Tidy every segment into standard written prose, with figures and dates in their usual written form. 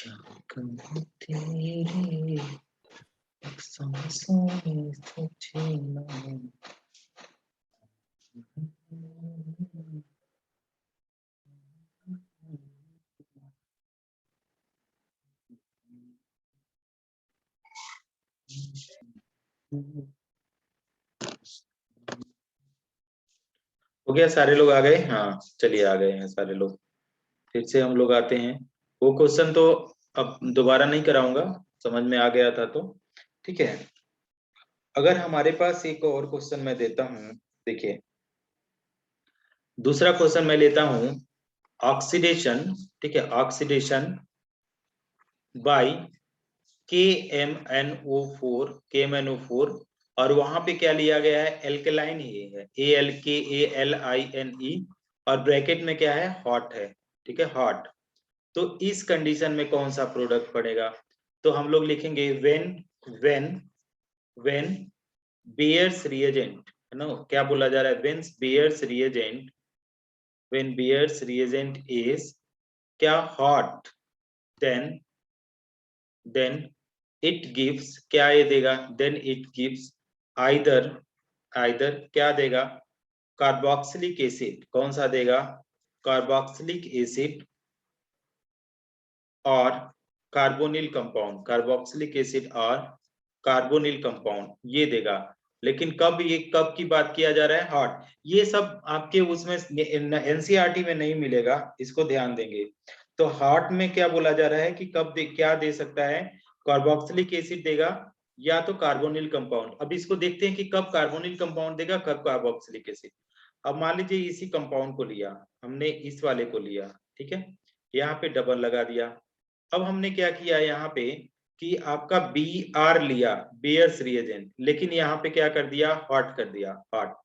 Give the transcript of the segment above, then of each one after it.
कहूँ तेरे सांसों में तुझे ना हो गया, सारे लोग आ गए? हाँ चलिए, आ गए हैं सारे लोग। फिर से हम लोग आते हैं। वो क्वेश्चन तो अब दोबारा नहीं कराऊंगा, समझ में आ गया था तो ठीक है। अगर हमारे पास एक और क्वेश्चन मैं देता हूँ, देखिए दूसरा क्वेश्चन मैं लेता हूँ, ऑक्सीडेशन, ठीक है, ऑक्सीडेशन बाय KMnO4 और वहां पे क्या लिया गया है, एल्केलाइन ही है, ALKALINE, और ब्रैकेट में क्या है, हॉट है, ठीक है, हॉट। तो इस कंडीशन में कौन सा प्रोडक्ट पड़ेगा? तो हम लोग लिखेंगे व्हेन व्हेन बेयर्स रिएजेंट, है ना, क्या बोला जा रहा है, व्हेन बेयर्स रिएजेंट इज क्या, hot, then then it gives, क्या ये देगा, then it gives either either क्या देगा, कार्बोक्सिलिक एसिड, कौन सा देगा, कार्बोक्सिलिक एसिड और कार्बोनिल कंपाउंड, कार्बोक्सिलिक एसिड और कार्बोनिल कंपाउंड ये देगा। लेकिन कब, ये कब की बात किया जा रहा है, हॉट। ये सब आपके उसमें एनसीईआरटी में नहीं मिलेगा, इसको ध्यान देंगे। तो हॉट में क्या बोला जा रहा है कि कब क्या दे सकता है, कार्बोक्सिलिक एसिड देगा या तो कार्बोनिल कंपाउंड। अब इसको देखते हैं कि कब कार्बोनिल कंपाउंड देगा, कब कार्बोक्सिलिक एसिड। अब मान लीजिए इसी कंपाउंड को लिया हमने, इस वाले को लिया, ठीक है, यहाँ पे डबल लगा दिया। अब हमने क्या किया यहाँ पे कि आपका Br लिया, बेयर्स रिएजेंट, लेकिन यहाँ पे क्या कर दिया, हॉट कर दिया, हॉट।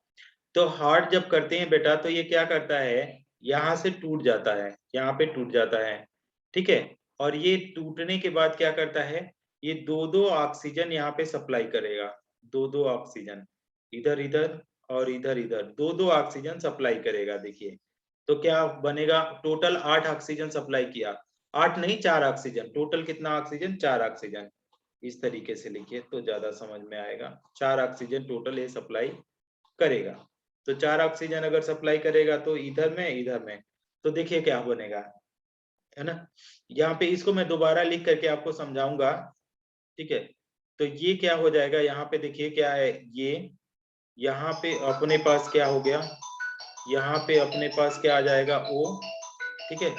तो हॉट जब करते हैं बेटा, तो ये क्या करता है, यहाँ से टूट जाता है, यहाँ पे टूट जाता है, ठीक है। और ये टूटने के बाद क्या करता है, ये दो दो ऑक्सीजन यहाँ पे सप्लाई करेगा, दो दो ऑक्सीजन, इधर इधर और इधर इधर, दो दो ऑक्सीजन सप्लाई करेगा, देखिए। तो क्या बनेगा, टोटल 8 ऑक्सीजन सप्लाई किया, 8 नहीं 4 ऑक्सीजन, टोटल कितना ऑक्सीजन, 4 ऑक्सीजन। इस तरीके से लिखिए तो ज्यादा समझ में आएगा, 4 ऑक्सीजन टोटल ये सप्लाई करेगा। तो 4 ऑक्सीजन अगर सप्लाई करेगा तो इधर में, तो देखिए क्या बनेगा, है ना। यहाँ पे इसको मैं दोबारा लिख करके आपको समझाऊंगा, ठीक है। तो ये क्या हो जाएगा, यहाँ पे देखिए क्या है, ये यहाँ पे अपने पास क्या हो गया, यहाँ पे अपने पास क्या आ जाएगा, O, ठीक है।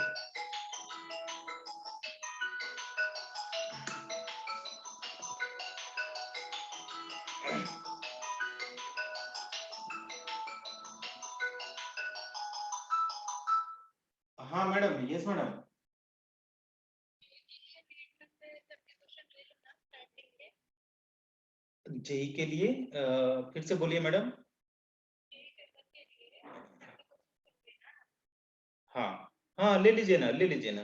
हाँ मैडम, यस मैडम। जेई के लिए फिर से बोलिए मैडम। हाँ हाँ, ले लीजिए ना, ले लीजिए ना।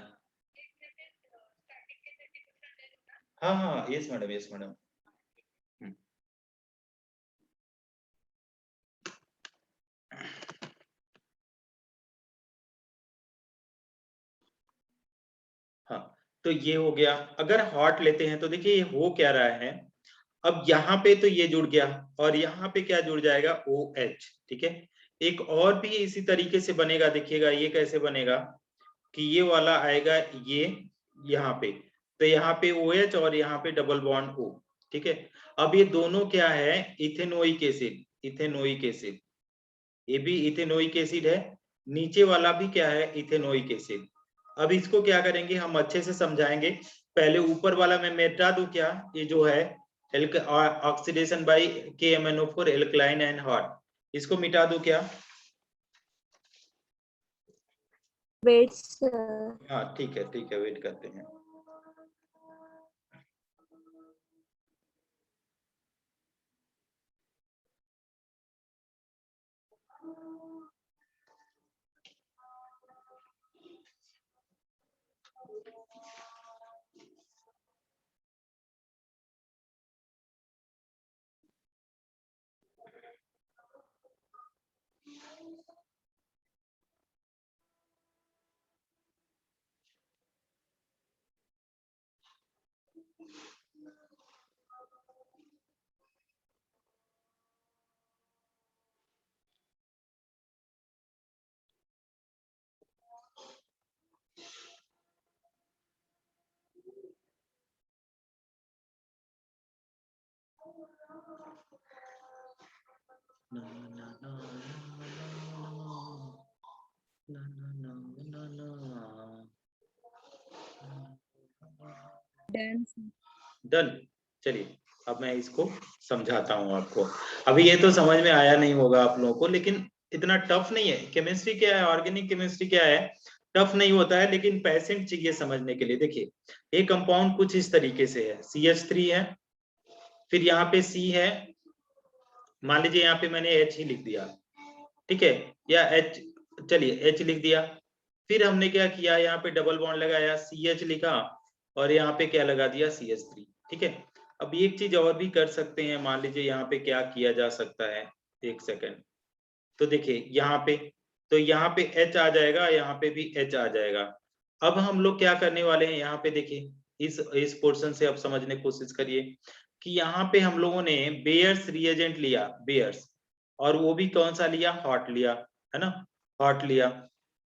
हाँ हाँ, यस मैडम, यस मैडम। हाँ, तो ये हो गया। अगर हॉट लेते हैं तो देखिए ये हो क्या रहा है, अब यहाँ पे तो ये जुड़ गया और यहाँ पे क्या जुड़ जाएगा, OH, ठीक है। एक और भी इसी तरीके से बनेगा, देखिएगा ये कैसे बनेगा कि ये वाला आएगा, ये यहाँ पे, तो यहाँ पे OH और यहाँ पे डबल बॉन्ड O, ठीक है। अब ये दोनों क्या है, इथेनोइक एसिड, इथेनोइक एसिड, ये भी इथेनोइक एसिड है, नीचे वाला भी क्या है, इथेनोइक एसिड। अब इसको क्या करेंगे, हम अच्छे से समझाएंगे। पहले ऊपर वाला मैं मिटा दूं क्या, ये जो है oxidation by KMnO4 alkaline and hot, इसको मिटा दूं क्या? Wait sir. हाँ ठीक है, वेट करते हैं। ना ना ना ना ना ना ना Done. डन। चलिए अब मैं इसको समझाता हूँ आपको। अभी ये तो समझ में आया नहीं होगा आप लोगों को, लेकिन इतना टफ नहीं है। केमिस्ट्री क्या है, ऑर्गेनिक केमिस्ट्री क्या है, टफ नहीं होता है, लेकिन पैसेंट चाहिए समझने के लिए। देखिए ये कंपाउंड कुछ इस तरीके से है, CH3 है, फिर यहाँ पे C है, मान लीजिए यहाँ पे मैंने H ही लिख दिया, ठीक है, या H, चलिए H लिख दिया। फिर हमने क्या किया, यहाँ पे डबल बॉन्ड लगाया, CH लिखा, और यहाँ पे क्या लगा दिया, CH3, ठीक है। अब एक चीज और भी कर सकते हैं, मान लीजिए यहाँ पे क्या किया जा सकता है, एक सेकेंड। तो देखिए यहाँ पे, तो यहाँ पे H आ जाएगा, यहाँ पे भी H आ जाएगा। अब हम लोग क्या करने वाले हैं, यहाँ पे देखिए, इस पोर्शन से अब समझने की कोशिश करिए कि यहाँ पे हम लोगों ने बेयर्स रिएजेंट लिया, बेयर्स, और वो भी कौन सा लिया, हॉट लिया, है ना, हॉट लिया।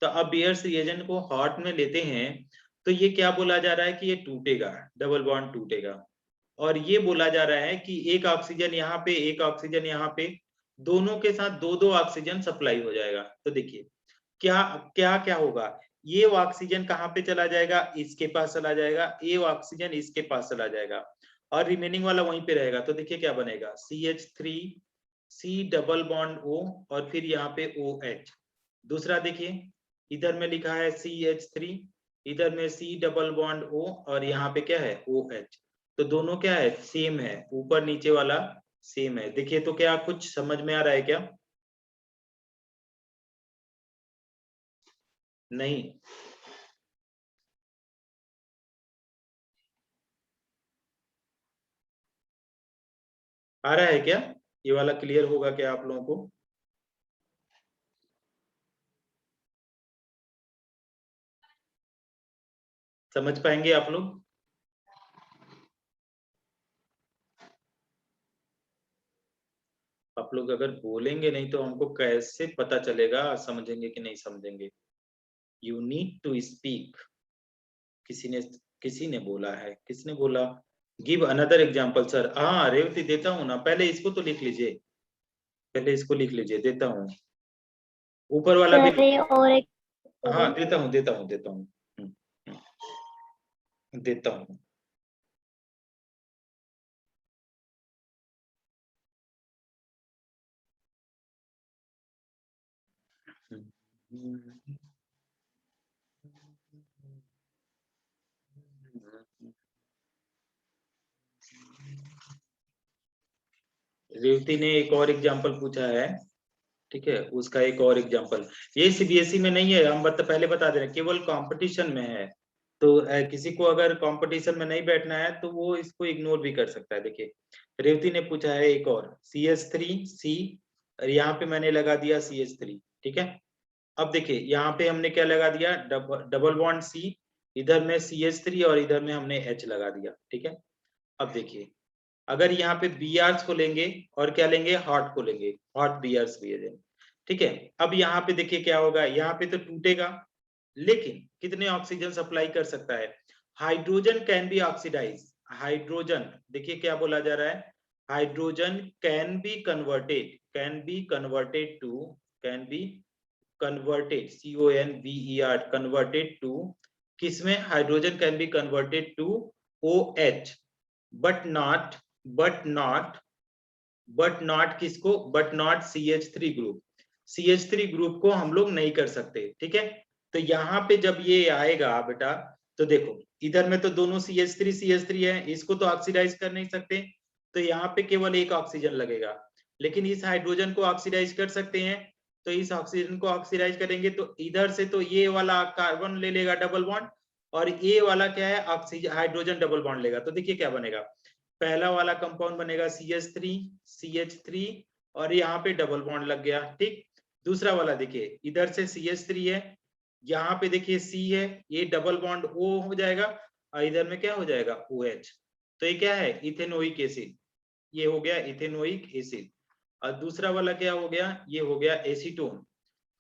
तो अब बेयर्स रिएजेंट को हॉट में लेते हैं, तो ये क्या बोला जा रहा है कि ये टूटेगा, डबल बॉन्ड टूटेगा, और ये बोला जा रहा है कि एक ऑक्सीजन यहाँ पे, एक ऑक्सीजन यहाँ पे, दोनों के साथ दो दो ऑक्सीजन सप्लाई हो जाएगा। तो देखिए क्या क्या क्या होगा, ये ऑक्सीजन कहाँ पे चला जाएगा, इसके पास चला जाएगा, ये ऑक्सीजन इसके पास चला जाएगा, और रिमेनिंग वाला वहीं पे रहेगा। तो देखिए क्या बनेगा, CH3, C double bond O, और फिर यहाँ पे OH। दूसरा देखिए, इधर में लिखा है CH3, इधर में C डबल बॉन्ड O, और यहाँ पे क्या है, OH। तो दोनों क्या है, सेम है, ऊपर नीचे वाला सेम है। देखिए तो क्या कुछ समझ में आ रहा है क्या, नहीं आ रहा है क्या, ये वाला क्लियर होगा क्या आप लोगों को, समझ पाएंगे आप लोग। आप लोग अगर बोलेंगे नहीं तो हमको कैसे पता चलेगा समझेंगे कि नहीं समझेंगे। You need to speak. किसी ने, किसी ने बोला है, किसने बोला, गिव अनदर एग्जाम्पल सर। हाँ रेवती देता हूँ ना, पहले इसको तो लिख लीजिए, पहले इसको लिख लीजिए, देता हूँ, ऊपर वाला भी सर ये और एक हाँ देता हूँ, देता हूँ, देता हूँ, देता हूँ। रेवती ने एक और एग्जाम्पल पूछा है, ठीक है, उसका एक और एग्जांपल। ये CBSE में नहीं है, हम पहले बता दे रहे हैं, केवल कंपटीशन में है। तो किसी को अगर कंपटीशन में नहीं बैठना है तो वो इसको इग्नोर भी कर सकता है। देखिए रेवती ने पूछा है एक और, CH3C, और यहाँ पे मैंने लगा दिया CH3, ठीक है। अब देखिए यहाँ पे हमने क्या लगा दिया, डबल बॉन्ड C, इधर में CH3, और इधर में हमने H लगा दिया, ठीक है। अब देखिए अगर यहाँ पे Brs को लेंगे और क्या लेंगे, हॉट को लेंगे, हॉट Brs रिएजेंट, ठीक है। अब यहाँ पे देखिए क्या होगा, यहाँ पे तो टूटेगा, लेकिन कितने ऑक्सीजन सप्लाई कर सकता है, hydrogen can be oxidise, hydrogen, देखिए क्या बोला जा रहा है, hydrogen can be converted, can be converted to, can be converted, CONVER, converted to, किसमें, hydrogen can be converted to OH, but not, but not, but not किसको, but not CH3 group, CH3 group को हम लोग नहीं कर सकते, ठीक है। तो यहाँ पे जब ये आएगा बेटा, तो देखो इधर में तो दोनों CH3 है, इसको तो ऑक्सीडाइज कर नहीं सकते, तो यहाँ पे केवल एक ऑक्सीजन लगेगा, लेकिन इस हाइड्रोजन को ऑक्सीडाइज कर सकते हैं। तो इस ऑक्सीजन को ऑक्सीडाइज करेंगे तो इधर से तो ये वाला कार्बन ले लेगा डबल बॉन्ड, और ये वाला क्या है, ऑक्सीजन, हाइड्रोजन डबल बॉन्ड लेगा। तो देखिए क्या बनेगा, पहला वाला कंपाउंड बनेगा CH3, और यहाँ पे डबल बॉन्ड लग गया, ठीक। दूसरा वाला देखिए इधर से CH3 है, यहाँ पे देखिए C है, ये डबल बॉन्ड O हो जाएगा, और इधर में क्या हो जाएगा, OH। तो ये क्या है, इथेनोइक एसिड, ये हो गया इथेनोइक एसिड। और दूसरा वाला क्या हो गया, ये हो गया एसीटोन।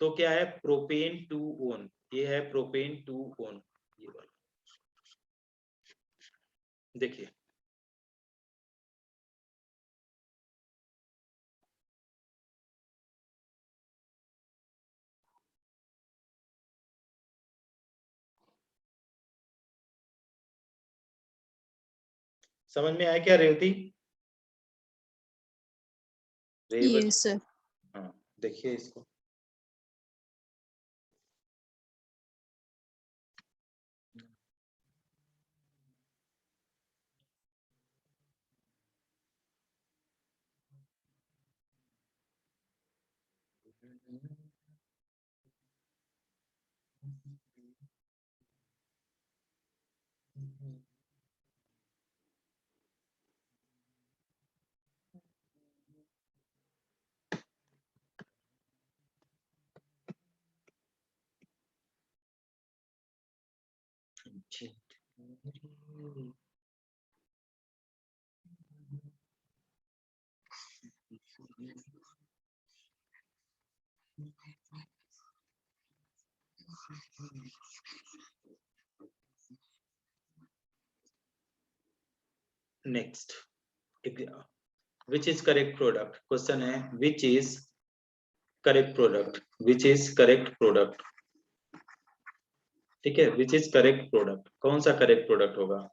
तो क्या है, प्रोपेन 2 ओन, ये है प्रोपेन 2 ओन, ये वाला देखिए। समझ में आया क्या रेवती? Yes sir. हाँ, देखिए इसको। Next, which is correct product, question है which is correct product, which is correct product, ठीक है, विच इज करेक्ट प्रोडक्ट, कौन सा करेक्ट प्रोडक्ट होगा?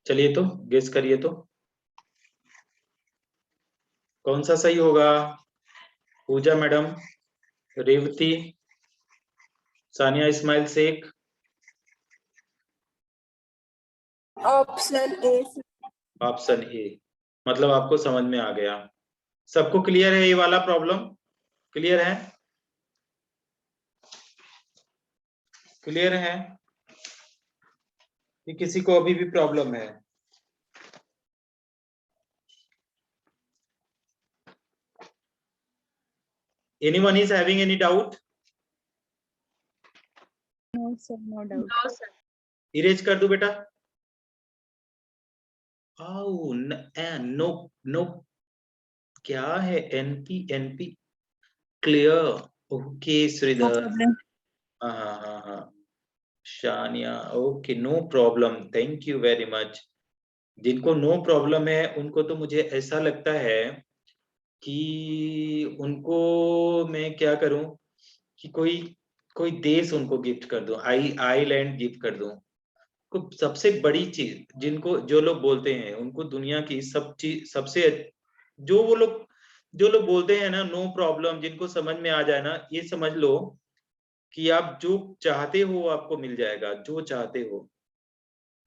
चलिए तो गेस करिए तो कौन सा सही होगा? Pooja madam, Revati, Sania Ismail Shaikh. Option A. Option A, मतलब आपको समझ में आ गया। सबको क्लियर है ये वाला प्रॉब्लम? क्लियर है? क्लियर है कि किसी को अभी भी प्रॉब्लम है? Anyone is having any doubt? No sir, no doubt. Erase कर दूं बेटा? आओ नो नो, क्या है NP? NP clear, okay no Sridhar, problem. हाँ हाँ हाँ हाँ, Shaniya okay, no problem, thank you very much. जिनको नो प्रॉब्लम है उनको तो मुझे ऐसा लगता है कि उनको मैं क्या करूं कि कोई कोई देश उनको गिफ्ट कर दूं, आइलैंड गिफ्ट कर दूं। को सबसे बड़ी चीज जिनको जो लोग बोलते हैं उनको दुनिया की सब चीज सबसे जो लोग बोलते हैं ना नो प्रॉब्लम, जिनको समझ में आ जाए ना, ये समझ लो कि आप जो चाहते हो आपको मिल जाएगा, जो चाहते हो,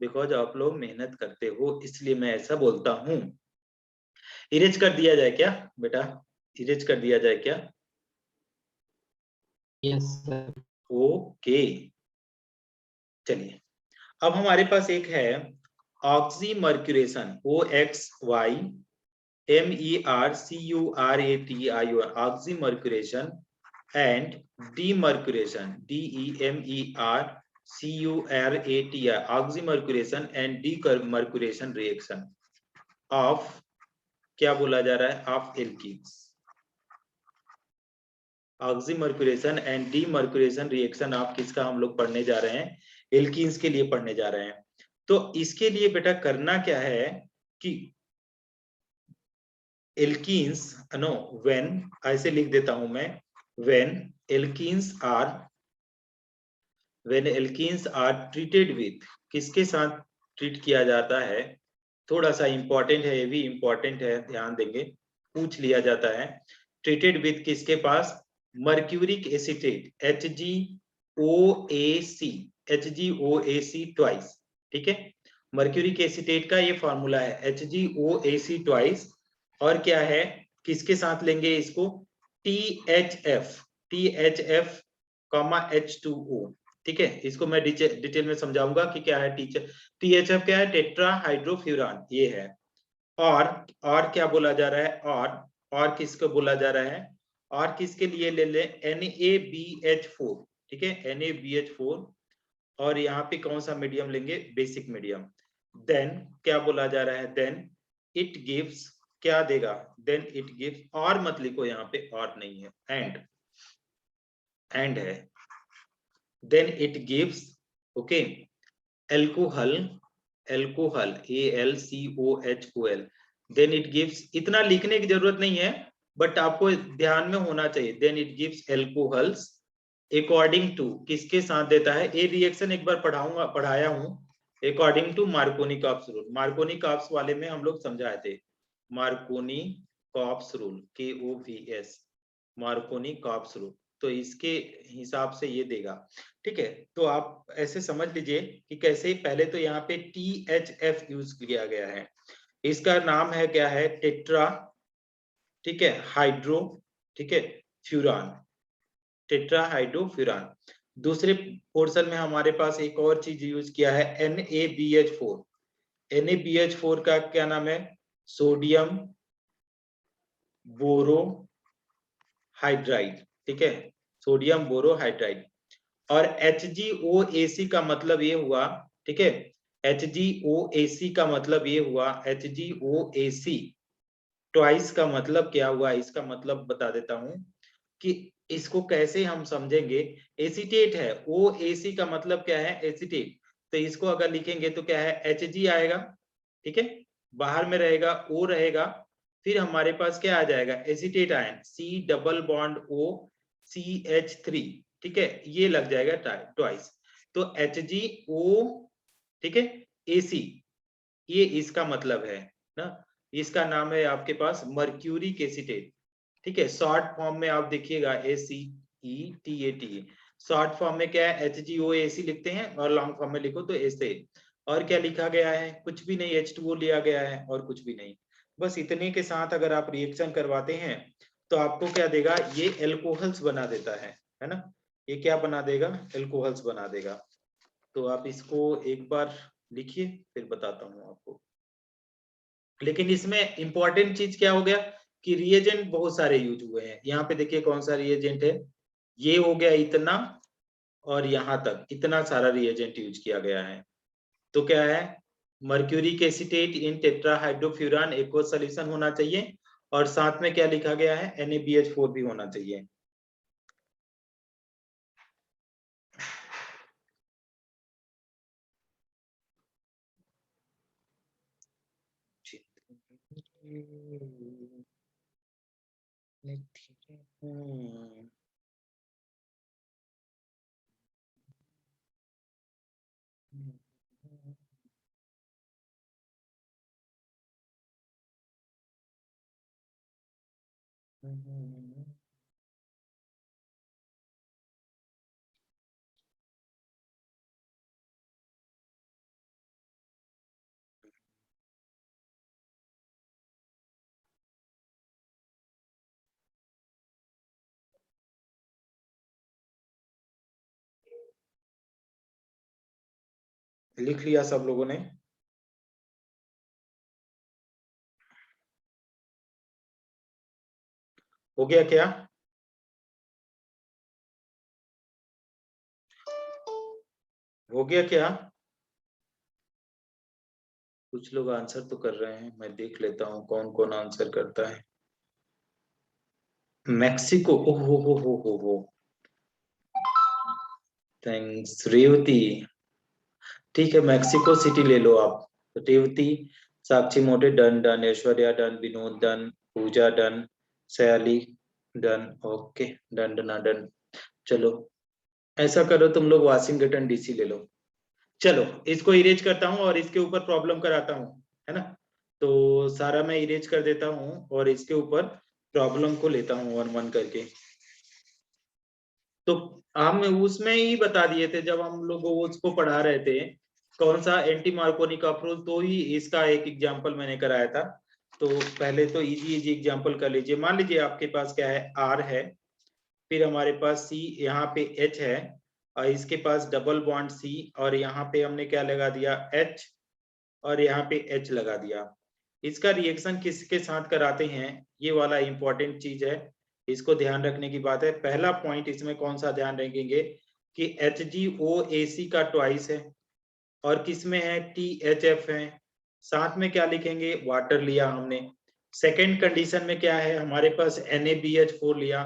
बिकॉज आप लोग मेहनत करते हो, इसलिए मैं ऐसा बोलता हूं। इरेज कर दिया जाए क्या बेटा? इरेज कर दिया जाए क्या? Yes sir. ओके, चलिए अब हमारे पास एक है oxymercuration, OXYMERCURATION, oxymercuration and demercuration, DEMERCURATI, oxymercuration and demercuration reaction of, क्या बोला जा रहा है, of alkenes. Oxymercuration and demercuration reaction of किसका हम लोग पढ़ने जा रहे हैं? एल्कीन्स के लिए पढ़ने जा रहे हैं। तो इसके लिए बेटा करना क्या है कि एल्कीन्स, नो व्हेन, ऐसे लिख देता हूं मैं, when alkenes are treated with, किसके साथ ट्रीट किया जाता है? थोड़ा सा इंपॉर्टेंट है, ये भी इंपॉर्टेंट है, ध्यान देंगे, पूछ लिया जाता है। ट्रीटेड विथ किसके पास? मर्क्यूरिक एसिटेट, HgOAc ट्वाइस, ठीक है। मर्क्यूरिक एसिटेट का ये फॉर्मूला है HgOAc ट्वाइस, और क्या है, किसके साथ लेंगे इसको? THF H2O, ठीक है। इसको मैं डिटेल में समझाऊंगा कि क्या है टीचर। THF क्या है? टेट्रा हाइड्रोफ्यूरान, ये है। और क्या बोला जा रहा है, और किसको बोला जा रहा है, और किसके लिए ले ले, NaBH4, ठीक है, NaBH4, और यहाँ पे कौन सा मीडियम लेंगे, बेसिक मीडियम। देन क्या बोला जा रहा है, देन इट गिव्स, क्या देगा, देन इट गिव्स, और मत लिखो यहाँ पे, और नहीं है, एंड है, then it gives, okay, alcohol, ALCOHOL, then it gives, इतना लिखने की जरूरत नहीं है, बट आपको ध्यान में होना चाहिए, then it gives alcohols according to, किसके साथ देता है, ये रिएक्शन एक बार पढ़ाया हूं, according to Markovnikov's rule. Markovnikov's वाले में हम लोग समझाए थे, Markovnikov's rule, KOVS, Markovnikov's rule, तो इसके हिसाब से ये देगा, ठीक है। तो आप ऐसे समझ लीजिए कि कैसे, पहले तो यहाँ पे THF यूज किया गया है, इसका नाम है क्या है, टेट्रा, ठीक है, हाइड्रो, ठीक है, फ्यूरान, टेट्राहाइड्रोफ्यूरान। दूसरे पोर्शन में हमारे पास एक और चीज यूज किया है, NaBH4, NaBH4 का क्या नाम है, सोडियम बोरोहाइड्राइड, ठीक है, सोडियम बोरोहाइड्राइड। और HgOAc का मतलब ये हुआ, ठीक है, HgOAc का मतलब ये हुआ, HgOAc ट्वाइस का मतलब क्या हुआ, इसका मतलब बता देता हूं कि इसको कैसे हम समझेंगे, एसीटेट है, OAc का मतलब क्या है, एसीटेट, तो इसको अगर लिखेंगे तो क्या है, Hg आएगा, ठीक है, बाहर में रहेगा O रहेगा, फिर हमारे पास क्या आ जाएगा, acetate ion, C double bond O CH3, ठीक है, ये लग जाएगा ट्वाइस, तो HgO, ठीक है, AC, ये इसका मतलब है ना, इसका नाम है आपके पास मर्क्यूरिक एसीटेट, ठीक है, शॉर्ट फॉर्म में आप देखिएगा ACETAT, शॉर्ट फॉर्म में क्या है, HgOAc लिखते हैं, और लॉन्ग फॉर्म में लिखो तो ऐसे, और क्या लिखा गया है, कुछ भी नहीं, H2O लिया गया है और कुछ भी नहीं, बस इतने के साथ अगर आप रिएक्शन करवाते हैं तो आपको क्या देगा, ये एल्कोहल्स बना देता है ना, ये क्या बना देगा, एल्कोहल्स बना देगा। तो आप इसको एक बार लिखिए, फिर बताता हूँ आपको। लेकिन इसमें इंपॉर्टेंट चीज क्या हो गया कि रिएजेंट बहुत सारे यूज हुए हैं, यहाँ पे देखिए कौन सा रिएजेंट है, ये हो गया इतना, और यहाँ तक इतना सारा रिएजेंट यूज किया गया है। तो क्या है, मर्क्यूरिक एसीटेट इन टेट्राहाइड्रोफ्यूरान एक्वस सॉल्यूशन होना चाहिए, और साथ में क्या लिखा गया है, NaBH4 भी होना चाहिए। लिख लिया सब लोगों ने, हो गया क्या, हो गया क्या, कुछ लोग आंसर तो कर रहे हैं, मैं देख लेता हूँ कौन कौन आंसर करता है। मैक्सिको, ओहो हो, थैंक्स रेवती, ठीक है, मैक्सिको सिटी ले लो आप, Revati, Sakshi Mote done done, Aishwarya done, Vinod done, Pooja done, Sayali done, okay, done done done. चलो ऐसा करो तुम लोग, वाशिंगटन DC ले लो। चलो इसको इरेज करता हूँ और इसके ऊपर प्रॉब्लम कराता हूँ, है ना, तो सारा मैं इरेज कर देता हूँ और इसके ऊपर प्रॉब्लम को लेता हूँ वन वन करके। तो हम उसमें ही बता दिए थे जब हम लोग उसको पढ़ा रहे थे, कौन सा एंटी मार्कोनी का अप्रोच, तो ही इसका एक एग्जांपल मैंने कराया था। तो पहले तो इजी इजी एग्जांपल कर लीजिए, मान लीजिए आपके पास क्या है, R है, फिर हमारे पास C, यहाँ पे H है, और इसके पास डबल बॉन्ड C, और यहाँ पे हमने क्या लगा दिया, H, और यहाँ पे H लगा दिया। इसका रिएक्शन किसके साथ कराते हैं, ये वाला इंपॉर्टेंट चीज है, इसको ध्यान रखने की बात है। पहला पॉइंट इसमें कौन सा ध्यान रखेंगे कि HgOAc का ट्वाइस है और किसमें है THF है, साथ में क्या लिखेंगे वाटर लिया हमने। सेकेंड कंडीशन में क्या है हमारे पास NaBH4 लिया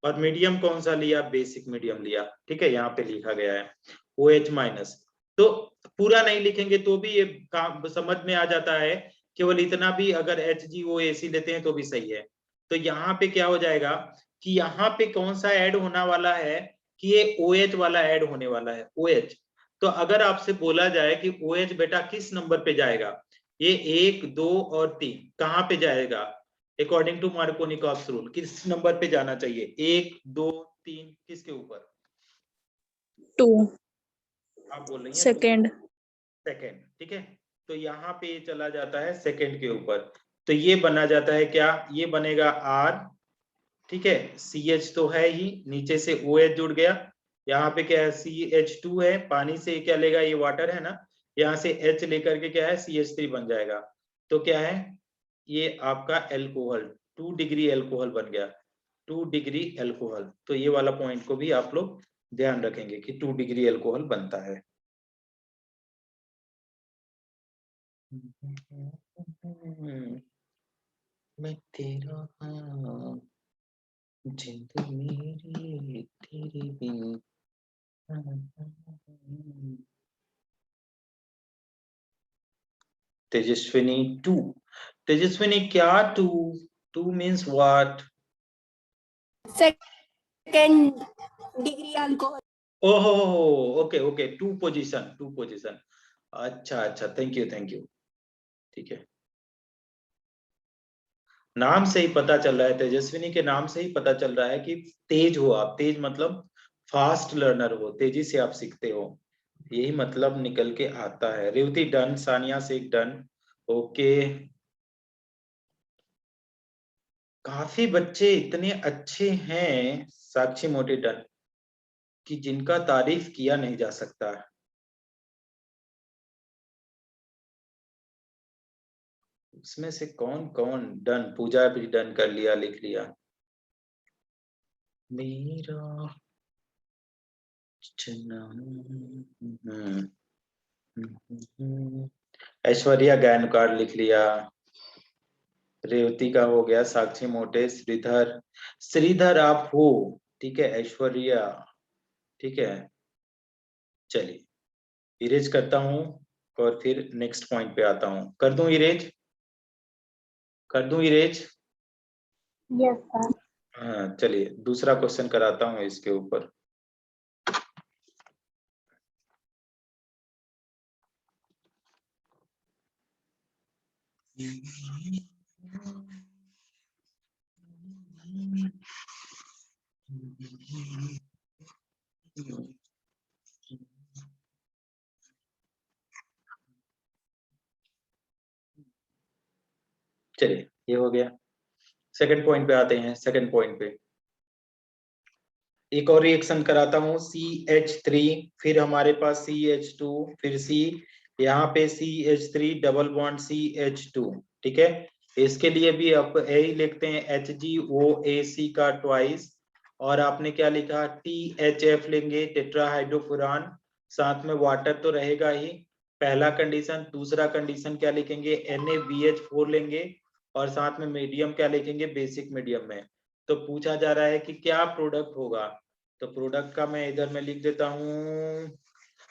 और मीडियम कौन सा लिया, बेसिक मीडियम लिया। ठीक है, यहाँ पे लिखा गया है OH माइनस। तो पूरा नहीं लिखेंगे तो भी ये काम समझ में आ जाता है, केवल इतना भी अगर HgOAc लेते हैं तो भी सही है। तो यहाँ पे क्या हो जाएगा कि यहाँ पे कौन सा ऐड होने वाला है कि ये OH वाला ऐड होने वाला है, OH। तो अगर आपसे बोला जाए कि OH बेटा किस नंबर पे जाएगा, ये 1, 2 और 3 कहाँ पे जाएगा अकॉर्डिंग टू मार्कोनिकॉव्स रूल, किस नंबर पे जाना चाहिए, 1, 2, 3 किसके ऊपर, 2 आप बोल रही हैं सेकेंड। सेकेंड। ठीक है, तो यहाँ पे ये चला जाता है सेकेंड के ऊपर, तो ये बना जाता है क्या, ये बनेगा R। ठीक है, CH तो है ही, नीचे से OH जुड़ गया, यहाँ पे क्या है CH2 है, पानी से क्या लेगा ये वाटर है ना, यहाँ से H लेकर के क्या है CH3 बन जाएगा। तो क्या है ये आपका एल्कोहल, 2 डिग्री एल्कोहल बन गया, 2 डिग्री एल्कोहल। तो ये वाला पॉइंट को भी आप लोग ध्यान रखेंगे कि 2 डिग्री एल्कोहल बनता है। मैं तेरा हाँ, जिंद मेरी तेरे बिन। तेजस्विनी 2, तेजस्विनी क्या 2, 2 means what, second degree alcohol. ओहो ओके ओके, 2 पोजीशन, 2 पोजीशन, अच्छा अच्छा, थैंक यू, ठीक है। नाम से ही पता चल रहा है, तेजस्विनी के नाम से ही पता चल रहा है कि तेज हो आप, तेज मतलब फास्ट लर्नर हो, तेजी से आप सीखते हो, यही मतलब निकल के आता है। Revathi done, Sania Sheikh done, okay. काफी बच्चे इतने अच्छे हैं साक्षी मोटे डन कि जिनका तारीफ किया नहीं जा सकता। उसमें से कौन कौन डन, पूजा भी डन कर लिया, लिख लिया मेरा ऐश्वर्या गायनकार लिख लिया, रेवती का हो गया, साक्षी मोटे, श्रीधर, श्रीधर आप हो, ठीक है, ऐश्वर्या, ठीक है। चलिए इरेज करता हूं और फिर नेक्स्ट पॉइंट पे आता हूं, कर दूं इरेज, कर दूं इरेज। Yes, sir. हाँ चलिए दूसरा क्वेश्चन कराता हूं इसके ऊपर। चलिए ये हो गया, सेकंड पॉइंट पे आते हैं। सेकंड पॉइंट पे एक और रिएक्शन कराता हूँ, CH3, फिर हमारे पास CH2, फिर C, यहाँ पे CH3 डबल बॉन्ड CH2। ठीक है, इसके लिए भी आप यही लिखते हैं HgOAc का ट्वाइस, और आपने क्या लिखा THF लेंगे, टेट्राहाइड्रोफुरान, साथ में वाटर तो रहेगा ही, पहला कंडीशन। दूसरा कंडीशन क्या लिखेंगे, NaBH4 लेंगे और साथ में मीडियम क्या लिखेंगे, बेसिक मीडियम में। तो पूछा जा रहा है कि क्या प्रोडक्ट होगा, तो प्रोडक्ट का मैं इधर में लिख देता हूं।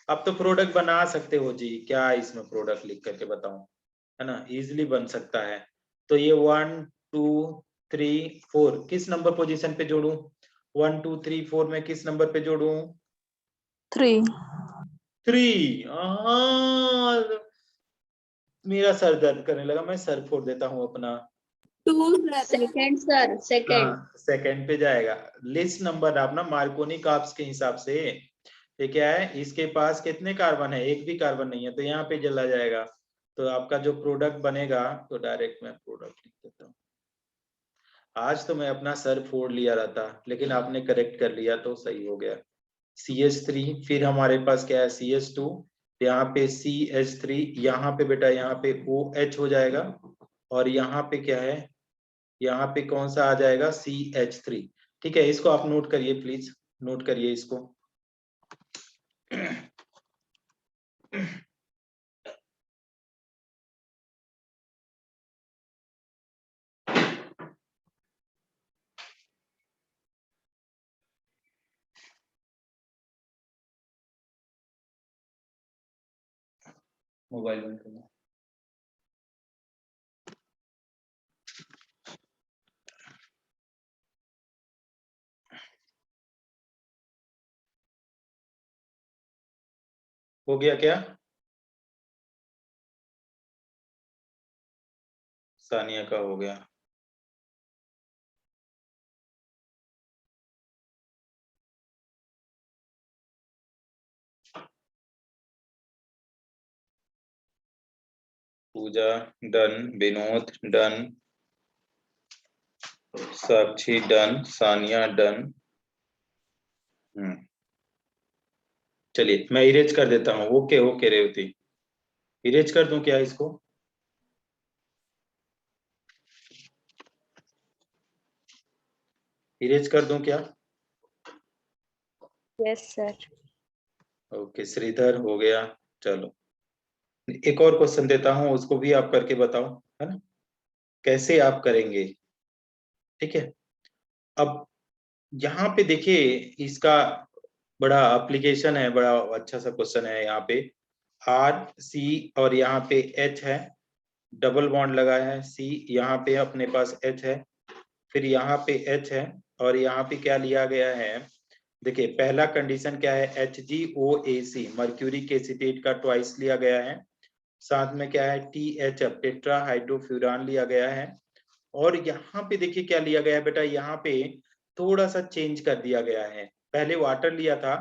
अब तो प्रोडक्ट बना सकते हो जी, क्या इसमें प्रोडक्ट लिख करके बताऊं, है ना, इजीली बन सकता है। तो ये 1 2 3 4 किस नंबर पोजीशन पे जोड़ूं, 1 2 3 4 में किस नंबर पे जोड़ूं, 3 3। मेरा सर दर्द करने लगा, मैं सर फोड़ देता हूं अपना। 2, second, sir. Second. हाँ सेकंड पे जाएगा, लिस्ट नंबर आप ना मार्कोनी काप्स के हिसाब से, ये क्या है, इसके पास कितने कार्बन है, एक भी कार्बन नहीं है, तो यहाँ पे जला जाएगा। तो आपका जो प्रोडक्ट बनेगा, तो डायरेक्ट मैं प्रोडक्ट लिख देता हूँ। आज तो मैं अपना सर फोड़ लिया रहता, लेकिन आपने करेक्ट कर लिया तो सही हो गया। CH3, फिर हमारे पास क्या है CH2, यहाँ पे CH3, यहाँ पे बेटा यहाँ पे OH हो जाएगा, और यहाँ पे क्या है, यहाँ पे कौन सा आ जाएगा, CH3। ठीक है, इसको आप नोट करिए प्लीज, नोट करिए इसको। मोबाइल बंद करना। हो गया क्या? सानिया का हो गया। पूजा डन, विनोद डन, साक्षी डन, सानिया डन। चलिए मैं इरेज कर देता हूँ। ओके ओके रेवती, इरेज कर दूं क्या इसको? इरेज कर दूं क्या? Yes, sir. ओके श्रीधर हो गया। चलो एक और क्वेश्चन देता हूँ, उसको भी आप करके बताओ, है ना, कैसे आप करेंगे। ठीक है, अब यहाँ पे देखिए इसका बड़ा एप्लीकेशन है, बड़ा अच्छा सा क्वेश्चन है। यहाँ पे RC और यहाँ पे H है, डबल बॉन्ड लगा है, C यहाँ पे अपने पास H है, फिर यहाँ पे H है, और यहाँ पे क्या लिया गया है, देखिए पहला कंडीशन क्या है, HgOAC मर्क्यूरिक एसीटेट का ट्वाइस लिया गया है, साथ में क्या है THF टेट्रा हाइड्रोफ्यूरान लिया गया है, और यहाँ पे देखिए क्या लिया गया है बेटा, यहाँ पे थोड़ा सा चेंज कर दिया गया है, पहले वाटर लिया था,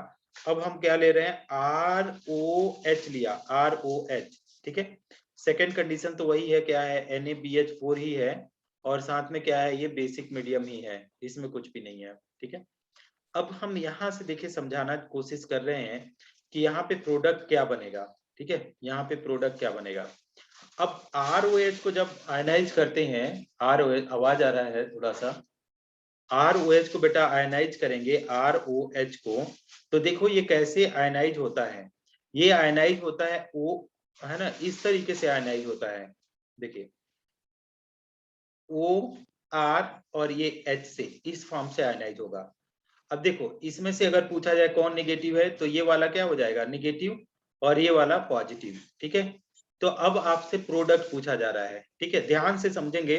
अब हम क्या ले रहे हैं, ROH लिया, ROH। ठीक है, सेकेंड कंडीशन तो वही है, क्या है, NaBH4 ही है, और साथ में क्या है, ये बेसिक मीडियम ही है, इसमें कुछ भी नहीं है। ठीक है, अब हम यहाँ से देखिए समझाना कोशिश कर रहे हैं कि यहाँ पे प्रोडक्ट क्या बनेगा। ठीक है, यहाँ पे प्रोडक्ट क्या बनेगा। अब ROH को जब आयनाइज करते हैं, ROH आवाज आ रहा है थोड़ा सा, ROH को बेटा आयनाइज करेंगे, ROH को, तो देखो ये कैसे आयनाइज होता है, ये आयनाइज होता है O, है ना, इस तरीके से आयनाइज होता है, देखिए OR और ये H से इस फॉर्म से आयनाइज होगा। अब देखो इसमें से अगर पूछा जाए कौन नेगेटिव है, तो ये वाला क्या हो जाएगा, नेगेटिव, और ये वाला पॉजिटिव। ठीक है, तो अब आपसे प्रोडक्ट पूछा जा रहा है। ठीक है, ध्यान से समझेंगे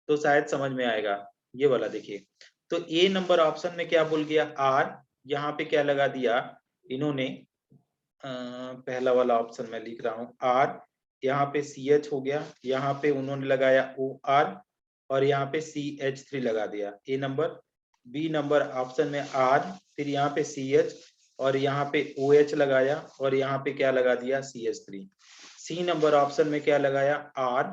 तो शायद समझ में आएगा। ये वाला देखिए, तो ए नंबर ऑप्शन में क्या बोल गया, R, यहाँ पे क्या लगा दिया इन्होंने, पहला वाला ऑप्शन मैं लिख रहा हूँ R, यहाँ पे CH हो गया, यहाँ पे उन्होंने लगाया OR, और यहाँ पे CH3 लगा दिया ए नंबर। बी नंबर ऑप्शन में R, फिर यहाँ पे CH, और यहाँ पे OH लगाया, और यहाँ पे क्या लगा दिया, CH3। सी नंबर ऑप्शन में क्या लगाया, R,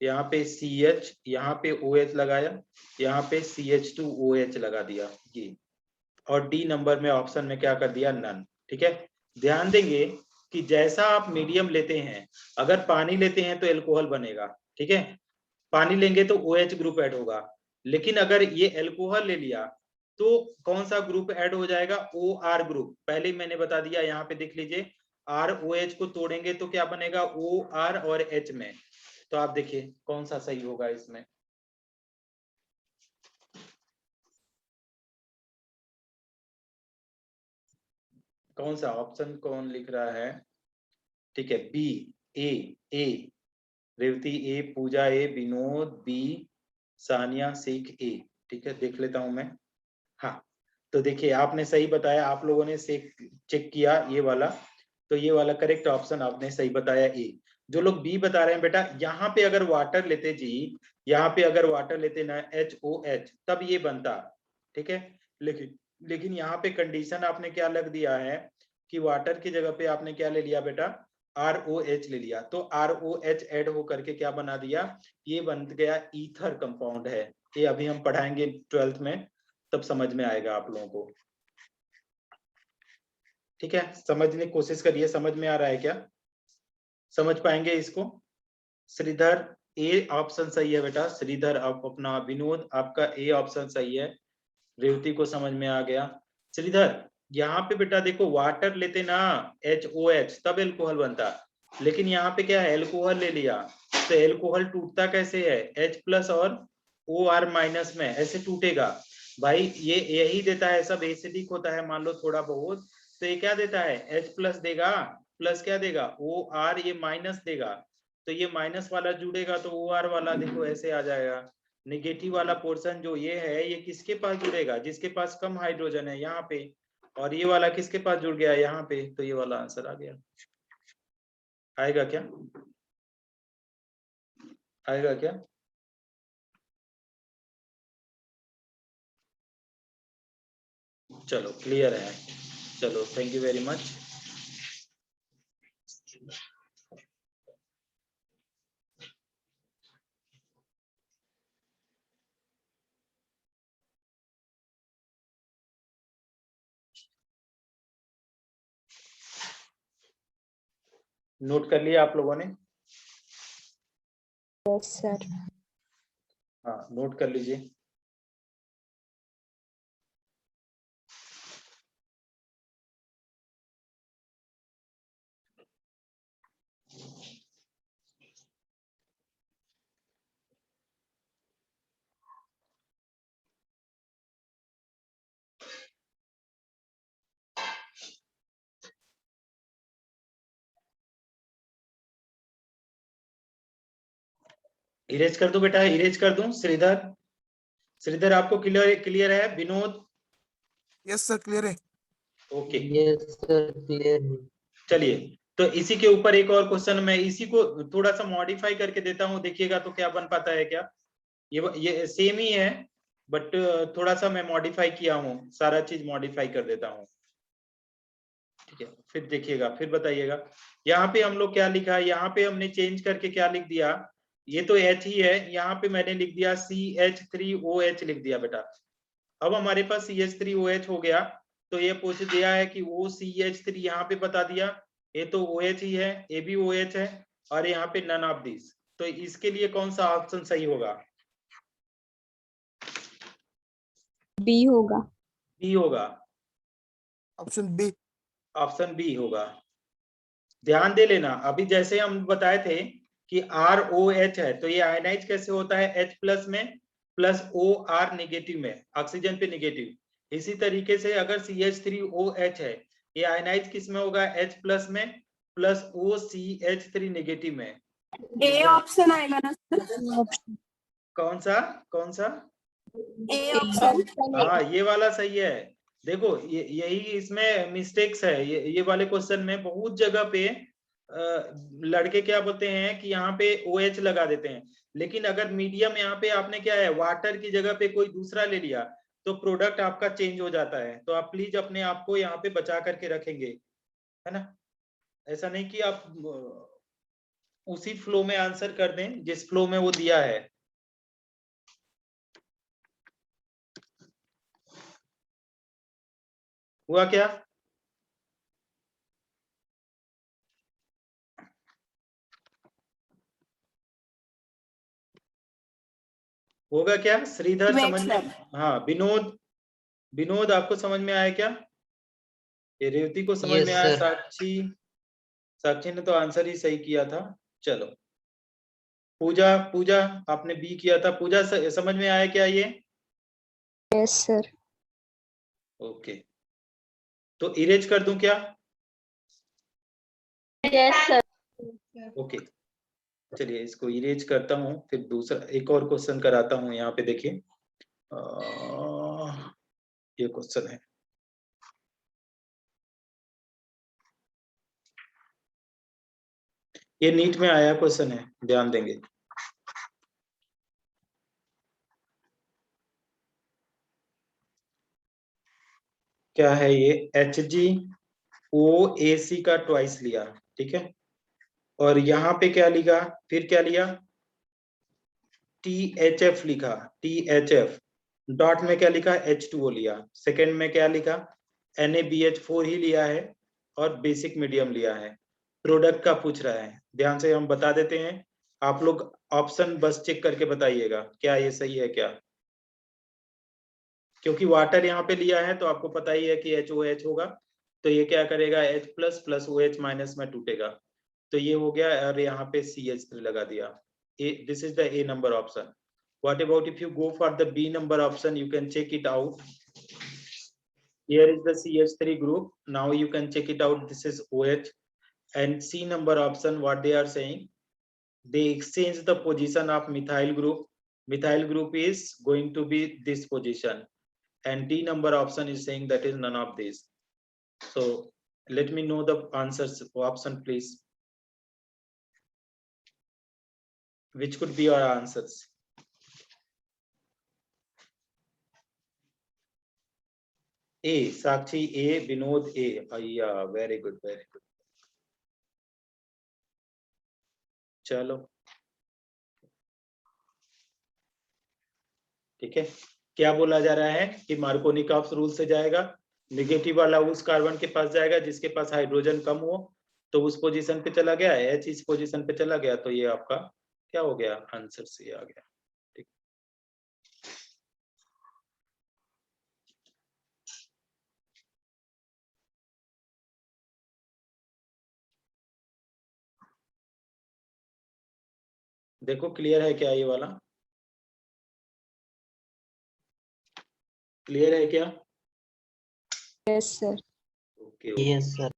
यहाँ पे CH, यहाँ पे OH लगाया, यहाँ पे CH2OH लगा दिया ये, और डी नंबर में ऑप्शन में क्या कर दिया, नन। ठीक है, ध्यान देंगे कि जैसा आप मीडियम लेते हैं, अगर पानी लेते हैं तो एल्कोहल बनेगा। ठीक है, पानी लेंगे तो OH ग्रुप ऐड होगा, लेकिन अगर ये एल्कोहल ले लिया तो कौन सा ग्रुप ऐड हो जाएगा, OR ग्रुप। पहले ही मैंने बता दिया, यहाँ पे देख लीजिए, ROH को तोड़ेंगे तो क्या बनेगा, OR और H में, तो आप देखिए कौन सा सही होगा इसमें। कौन सा ऑप्शन कौन लिख रहा है, ठीक है, बी, ए रेवती ए, पूजा ए, विनोद बी, सानिया शेख ए। ठीक है, देख लेता हूं मैं। हाँ, तो देखिए आपने सही बताया, आप लोगों ने चेक किया ये वाला, तो ये वाला करेक्ट ऑप्शन आपने सही बताया ए। जो लोग बी बता रहे हैं बेटा, यहाँ पे अगर वाटर लेते जी, यहाँ पे अगर वाटर लेते ना HOH, तब ये बनता। ठीक है, लेकिन यहाँ पे कंडीशन आपने क्या लग दिया है कि वाटर की जगह पे आपने क्या ले लिया बेटा, ROH ले लिया, तो ROH ऐड होकर के क्या बना दिया, ये बन गया ईथर कंपाउंड है। ये अभी हम पढ़ाएंगे 12th में, तब समझ में आएगा आप लोगों को। ठीक है, समझने की कोशिश करिए, समझ में आ रहा है क्या, समझ पाएंगे इसको। श्रीधर ए ऑप्शन सही है बेटा। श्रीधर आप अपना, विनोद आपका ए ऑप्शन सही है। रेवती को समझ में आ गया। श्रीधर यहाँ पे बेटा देखो वाटर लेते ना HOH तब एल्कोहल बनता, लेकिन यहाँ पे क्या है एल्कोहल ले लिया, तो एल्कोहल टूटता कैसे है H+ और OR- में ऐसे टूटेगा भाई। ये यही देता है, सब एसिडिक होता है मान लो थोड़ा बहुत, तो ये क्या देता है H+ देगा, प्लस क्या देगा OR, ये माइनस देगा, तो ये माइनस वाला जुड़ेगा तो OR वाला देखो ऐसे आ जाएगा। नेगेटिव वाला पोर्शन जो ये है ये किसके पास जुड़ेगा, जिसके पास कम हाइड्रोजन है यहाँ पे, और ये वाला किसके पास जुड़ गया यहाँ पे, तो ये वाला आंसर आ गया। आएगा क्या, आएगा क्या? चलो क्लियर है, चलो thank you very much. Note कर लिया आप लोगों ने? Yes sir. हाँ नोट कर लीजिए। इरेज कर दो बेटा, इरेज कर दूं? श्रीधर, श्रीधर आपको क्लियर क्लियर है? विनोद? यस सर क्लियर है। ओके यस सर क्लियर है। चलिए, तो इसी के ऊपर एक और क्वेश्चन मैं इसी को थोड़ा सा मॉडिफाई करके देता हूँ, देखिएगा तो क्या बन पाता है क्या। ये सेम ही है बट थोड़ा सा मैं मॉडिफाई किया हूँ, सारा चीज मॉडिफाई कर देता हूँ, ठीक है? फिर देखिएगा फिर बताइएगा। यहाँ पे हम लोग क्या लिखा है, यहाँ पे हमने चेंज करके क्या लिख दिया, ये तो H ही है, यहाँ पे मैंने लिख दिया CH3OH लिख दिया बेटा। अब हमारे पास CH3OH हो गया, तो ये पूछ दिया है कि OCH3 यहाँ पे बता दिया, ये तो OH ही है, ये भी OH है, और यहाँ पे नन ऑफ दिस, तो इसके लिए कौन सा ऑप्शन सही होगा? बी होगा। बी होगा, ऑप्शन बी। ऑप्शन बी होगा। ध्यान दे लेना, अभी जैसे हम बताए थे कि ROH है, तो ये आयनाइज कैसे होता है H+ में प्लस OR नेगेटिव में, ऑक्सीजन पे नेगेटिव। इसी तरीके से अगर CH3OH है, ये आयनाइज किस में होगा H+ में प्लस OCH3 नेगेटिव में। ए ऑप्शन आएगा ना सर? कौन सा, कौन सा? A option. हाँ ये वाला सही है। देखो यही इसमें मिस्टेक्स है, ये वाले क्वेश्चन में बहुत जगह पे लड़के क्या बोलते हैं कि यहाँ पे OH लगा देते हैं, लेकिन अगर मीडियम यहाँ पे आपने क्या है वाटर की जगह पे कोई दूसरा ले लिया तो प्रोडक्ट आपका चेंज हो जाता है। तो आप प्लीज अपने आप को यहाँ पे बचा करके रखेंगे, है ना? ऐसा नहीं कि आप उसी फ्लो में आंसर कर दें जिस फ्लो में वो दिया है। हुआ क्या? होगा क्या? श्रीधर समझ में? हाँ विनोद, विनोद आपको समझ में आया क्या? ये रेवती को समझ Yes, में आया? sir. साक्षी, साक्षी ने तो आंसर ही सही किया था। चलो पूजा, पूजा आपने बी किया था, पूजा समझ में आया क्या ये? Yes sir. ओके, तो इरेज कर दूं क्या? Yes sir. ओके चलिए इसको इरेज करता हूँ, फिर दूसरा एक और क्वेश्चन कराता हूँ। यहाँ पे देखिए ये क्वेश्चन है, ये नीट में आया क्वेश्चन है, ध्यान देंगे। क्या है ये, HgOAc का ट्वाइस लिया, ठीक है, और यहाँ पे क्या लिखा, फिर क्या लिया THF लिखा, THF डॉट में क्या लिखा H2O लिया, सेकंड में क्या लिखा NaBH4 ही लिया है, और बेसिक मीडियम लिया है। प्रोडक्ट का पूछ रहा है, ध्यान से हम बता देते हैं। आप लोग ऑप्शन बस चेक करके बताइएगा क्या ये सही है क्या, क्योंकि वाटर यहाँ पे लिया है तो आपको पता ही है कि HOH होगा, तो ये क्या करेगा H plus plus OH minus में टूटेगा, तो ये हो गया और यहाँ पे CH3 लगा दिया। This is the A number option. What about if you go for the B number option? You can check it out. Here is the CH3 group. Now you can check it out. This is OH. And C number option, what they are saying? They exchange the position of methyl group. Methyl group is going to be this position. And D number option is saying that is none of these. So let me know the answers option, please. Which could be your answers? A, Sakshi A, Vinod A. Yeah, very good, very good. चलो ठीक है, क्या बोला जा रहा है कि Markovnikov rule से जाएगा, नेगेटिव वाला उस कार्बन के पास जाएगा जिसके पास हाइड्रोजन कम हो, तो उस पोजीशन पे चला गया, H इस पोजीशन पे चला गया, तो ये आपका क्या हो गया, आंसर से आ गया। ठीक, देखो क्लियर है क्या ये वाला, क्लियर है क्या? Yes sir. Okay Yes, sir.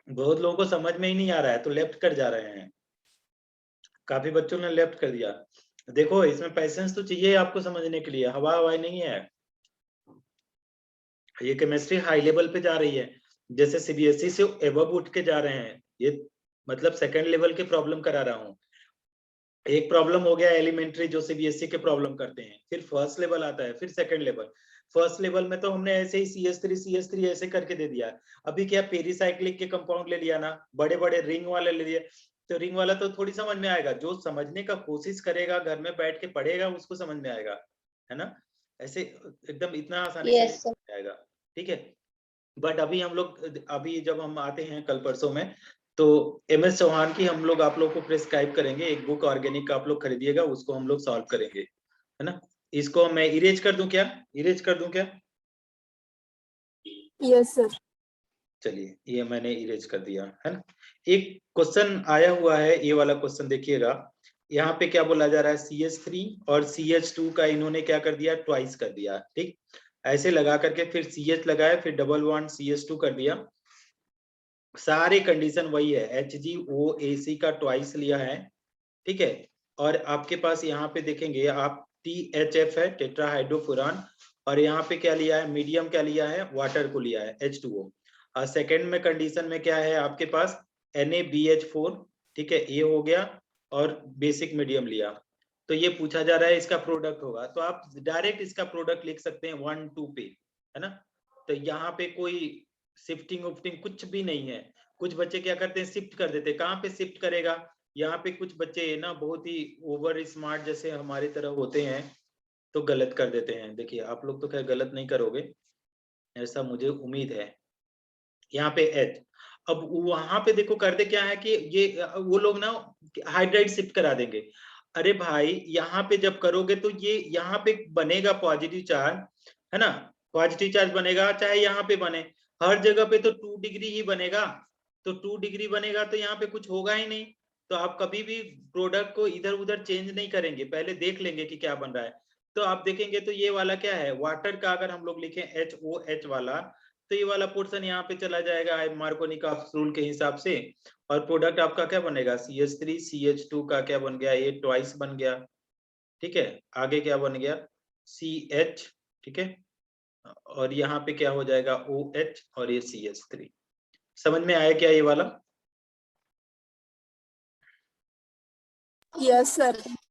बहुत लोगों को समझ में ही नहीं आ रहा है तो लेफ्ट कर जा रहे हैं, काफी बच्चों ने लेफ्ट कर दिया। देखो इसमें पैसेंस तो चाहिए आपको समझने के लिए, हवा हवाई नहीं है, ये केमिस्ट्री हाई लेवल पे जा रही है, जैसे CBSE से एबव उठ के जा रहे हैं, ये मतलब सेकंड लेवल के प्रॉब्लम करा रहा हूँ। एक प्रॉब्लम हो गया एलिमेंट्री जो CBSE के प्रॉब्लम करते हैं, फिर फर्स्ट लेवल आता है, फिर सेकंड लेवल। फर्स्ट लेवल में तो हमने ऐसे ही CH3 ऐसे करके दे दिया, अभी क्या पेरीसाइक्लिक के कंपाउंड ले लिया ना, बड़े बड़े रिंग वाले ले लिए, तो रिंग वाला तो थोड़ी समझ में आएगा, जो समझने का कोशिश करेगा घर में बैठ के पढ़ेगा उसको समझ में आएगा, है ना, ऐसे एकदम इतना आसानी से यस सर। नहीं आएगा, ठीक है। बट अभी हम लोग, अभी जब हम आते हैं कल परसों में, तो MS चौहान की हम लोग आप लोग को प्रेस्क्राइब करेंगे, एक बुक ऑर्गेनिक का आप लोग खरीदिएगा, उसको हम लोग सॉल्व करेंगे, है ना। इसको मैं इरेज कर दूं क्या, इरेज कर दूं क्या? Yes sir. चलिए ये मैंने इरेज कर दिया, है ना। एक क्वेश्चन आया हुआ है, ये वाला क्वेश्चन देखिएगा, यहाँ पे क्या बोला जा रहा है, CH3 और CH2 का इन्होंने क्या कर दिया, ट्वाइस कर दिया, ठीक, ऐसे लगा करके फिर CH लगाया, फिर डबल बॉन्ड CH2 कर दिया, सारे कंडीशन वही है, HgOAc का ट्वाइस लिया है, ठीक है। और आपके पास यहाँ पे देखेंगे आप THF है, टेट्राहाइड्रोफुरान, और यहाँ पे क्या लिया है, मीडियम क्या लिया है, वाटर को लिया है, H2O। और सेकेंड में कंडीशन में क्या है आपके पास, NaBH4, ठीक है, ये हो गया, और बेसिक मीडियम लिया, तो ये पूछा जा रहा है इसका प्रोडक्ट होगा, तो आप डायरेक्ट इसका प्रोडक्ट लिख सकते हैं 1 2 पे, है ना। तो यहाँ पे कोई शिफ्टिंग उफ्टिंग कुछ भी नहीं है, कुछ बच्चे क्या करते हैं, शिफ्ट कर देते हैं, कहाँ पे शिफ्ट करेगा, यहाँ पे कुछ बच्चे ना बहुत ही ओवर स्मार्ट जैसे हमारी तरह होते हैं, तो गलत कर देते हैं। देखिए आप लोग तो खैर गलत नहीं करोगे, ऐसा मुझे उम्मीद है। यहाँ पे H, अब वहां पे देखो करते क्या है कि ये वो लोग ना हाइड्राइड शिफ्ट करा देंगे, अरे भाई यहाँ पे जब करोगे तो ये यहाँ पे बनेगा पॉजिटिव चार्ज, है ना, पॉजिटिव चार्ज बनेगा, चाहे यहाँ पे बने, हर जगह पे तो 2 डिग्री ही बनेगा, तो 2 डिग्री बनेगा तो यहाँ पे कुछ होगा ही नहीं, तो आप कभी भी प्रोडक्ट को इधर उधर चेंज नहीं करेंगे, पहले देख लेंगे कि क्या बन रहा है। तो आप देखेंगे तो ये वाला क्या है, वाटर का अगर हम लोग लिखें HOH वाला, तो ये वाला पोर्शन यहाँ पे चला जाएगा मार्कोनिकॉफ रूल के हिसाब से, और प्रोडक्ट आपका क्या बनेगा, CH3 CH2 का क्या बन गया, ये ट्वाइस बन गया, ठीक है। आगे क्या बन गया, CH, ठीक है, और यहाँ पे क्या हो जाएगा OH, और ये CH3। समझ में आया क्या ये वाला? Yes sir.